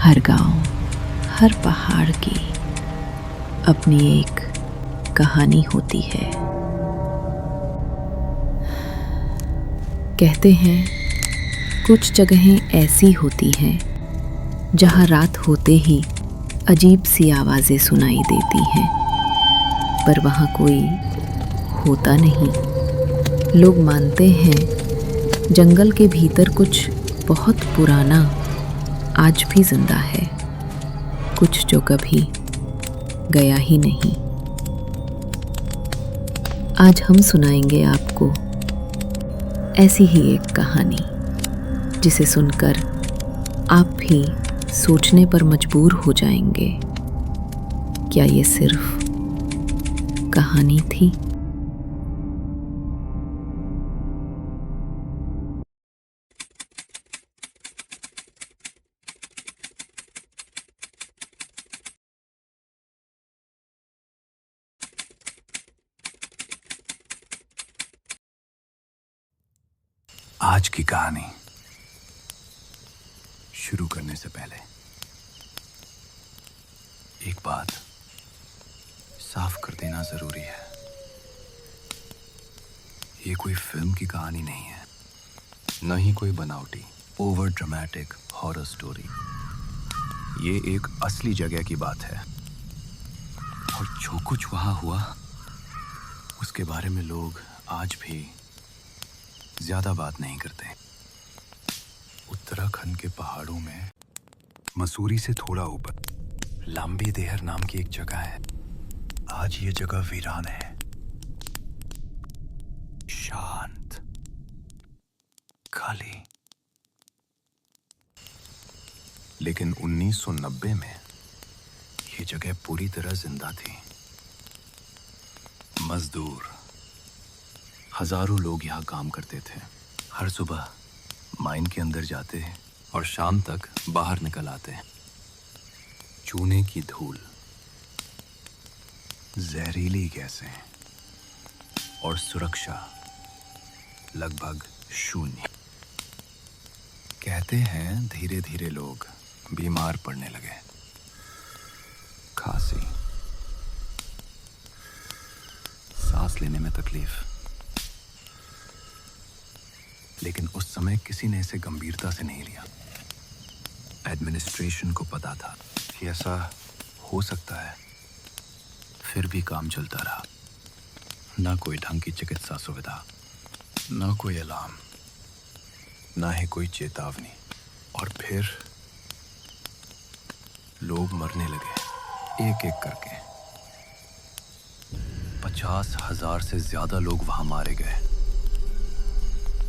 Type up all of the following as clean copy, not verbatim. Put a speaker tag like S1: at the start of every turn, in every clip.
S1: हर गांव, हर पहाड़ की अपनी एक कहानी होती है। कहते हैं कुछ जगहें ऐसी होती हैं जहां रात होते ही अजीब सी आवाजें सुनाई देती हैं, पर वहां कोई होता नहीं। लोग मानते हैं जंगल के भीतर कुछ बहुत पुराना आज भी जिंदा है, कुछ जो कभी गया ही नहीं। आज हम सुनाएंगे आपको ऐसी ही एक कहानी, जिसे सुनकर आप भी सोचने पर मजबूर हो जाएंगे, क्या ये सिर्फ कहानी थी?
S2: आज की कहानी शुरू करने से पहले एक बात साफ कर देना जरूरी है। ये कोई फिल्म की कहानी नहीं है, न ही कोई बनावटी ओवर ड्रामेटिक हॉरर स्टोरी। ये एक असली जगह की बात है, और जो कुछ वहां हुआ उसके बारे में लोग आज भी ज्यादा बात नहीं करते। उत्तराखंड के पहाड़ों में मसूरी से थोड़ा ऊपर लंबी देहर नाम की एक जगह है। आज ये जगह वीरान है, शांत, खाली। लेकिन 1990 में ये जगह पूरी तरह जिंदा थी। मजदूर, हजारों लोग यहाँ काम करते थे। हर सुबह माइन के अंदर जाते हैं और शाम तक बाहर निकल आते हैं। चूने की धूल, जहरीली गैसें और सुरक्षा लगभग शून्य। कहते हैं धीरे धीरे लोग बीमार पड़ने लगे। खांसी, सांस लेने में तकलीफ। लेकिन उस समय किसी ने इसे गंभीरता से नहीं लिया। एडमिनिस्ट्रेशन को पता था कि ऐसा हो सकता है, फिर भी काम चलता रहा। ना कोई ढंग की चिकित्सा सुविधा, ना कोई अलार्म, ना ही कोई चेतावनी। और फिर लोग मरने लगे एक एक करके। 50,000 से ज्यादा लोग वहां मारे गए,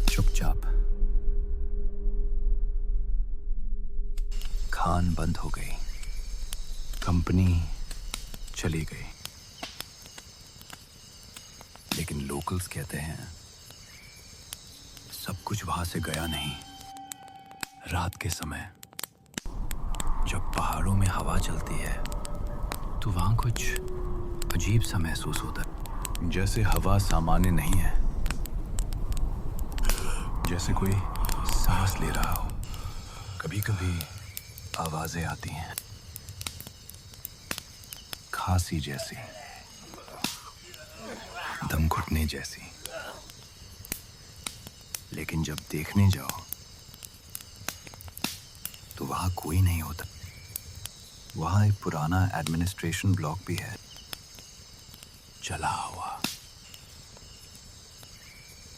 S2: चुपचाप। खान बंद हो गई, कंपनी चली गई। लेकिन लोकल्स कहते हैं सब कुछ वहां से गया नहीं। रात के समय जब पहाड़ों में हवा चलती है तो वहां कुछ अजीब सा महसूस होता है, जैसे हवा सामान्य नहीं है, जैसे कोई सांस ले रहा हो। कभी कभी आवाजें आती हैं, खांसी जैसी, दम घुटने जैसी। लेकिन जब देखने जाओ तो वहां कोई नहीं होता। वहां एक पुराना एडमिनिस्ट्रेशन ब्लॉक भी है, जला हुआ,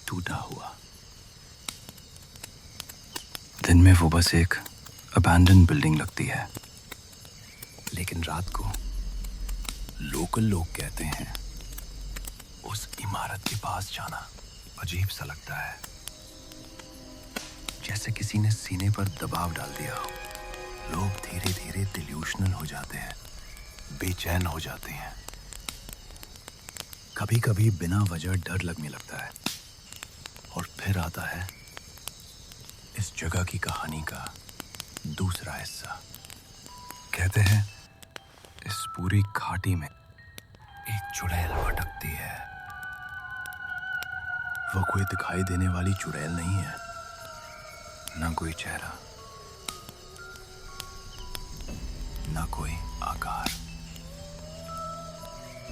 S2: टूटा हुआ। दिन में वो बस एक अबैंडन बिल्डिंग लगती है, लेकिन रात को लोकल लोग कहते हैं उस इमारत के पास जाना अजीब सा लगता है, जैसे किसी ने सीने पर दबाव डाल दिया हो। लोग धीरे धीरे डिल्यूशनल हो जाते हैं, बेचैन हो जाते हैं। कभी कभी बिना वजह डर लगने लगता है। और फिर आता है इस जगह की कहानी का दूसरा हिस्सा। कहते हैं इस पूरी घाटी में एक चुड़ैल भटकती है। वो कोई दिखाई देने वाली चुड़ैल नहीं है, ना कोई चेहरा, कोई आकार,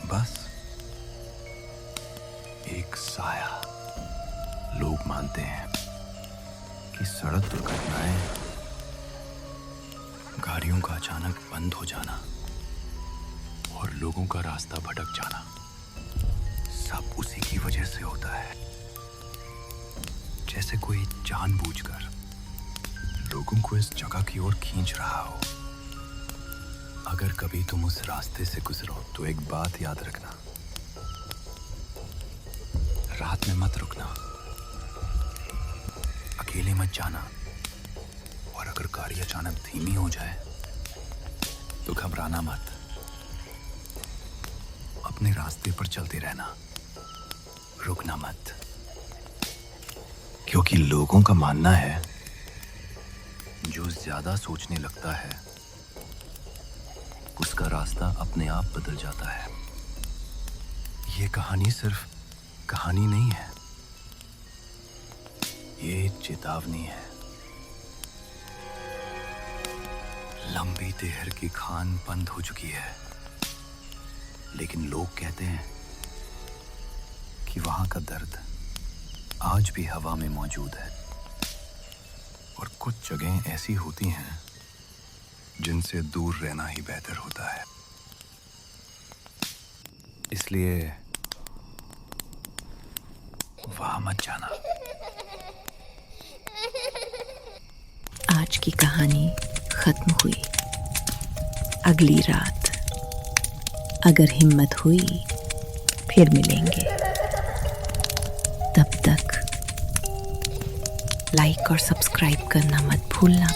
S2: बस एक साया। लोग मानते हैं कि सड़क दुर्घटनाएं, गाड़ियों का अचानक बंद हो जाना और लोगों का रास्ता भटक जाना सब उसी की वजह से होता है। जैसे कोई जानबूझकर लोगों को इस जगह की ओर खींच रहा हो। अगर कभी तुम उस रास्ते से गुजरो तो एक बात याद रखना, रात में मत रुकना, अकेले मत जाना, और अगर गाड़ी अचानक धीमी हो जाए तो घबराना मत। अपने रास्ते पर चलते रहना, रुकना मत, क्योंकि लोगों का मानना है जो ज्यादा सोचने लगता है उसका रास्ता अपने आप बदल जाता है। ये कहानी सिर्फ कहानी नहीं है, ये चेतावनी है। लंबी देर की खान बंद हो चुकी है, लेकिन लोग कहते हैं कि वहां का दर्द आज भी हवा में मौजूद है। और कुछ जगहें ऐसी होती हैं जिनसे दूर रहना ही बेहतर होता है। इसलिए वहां मत जाना।
S1: आज की कहानी खत्म हुई। अगली रात अगर हिम्मत हुई फिर मिलेंगे। तब तक लाइक और सब्सक्राइब करना मत भूलना।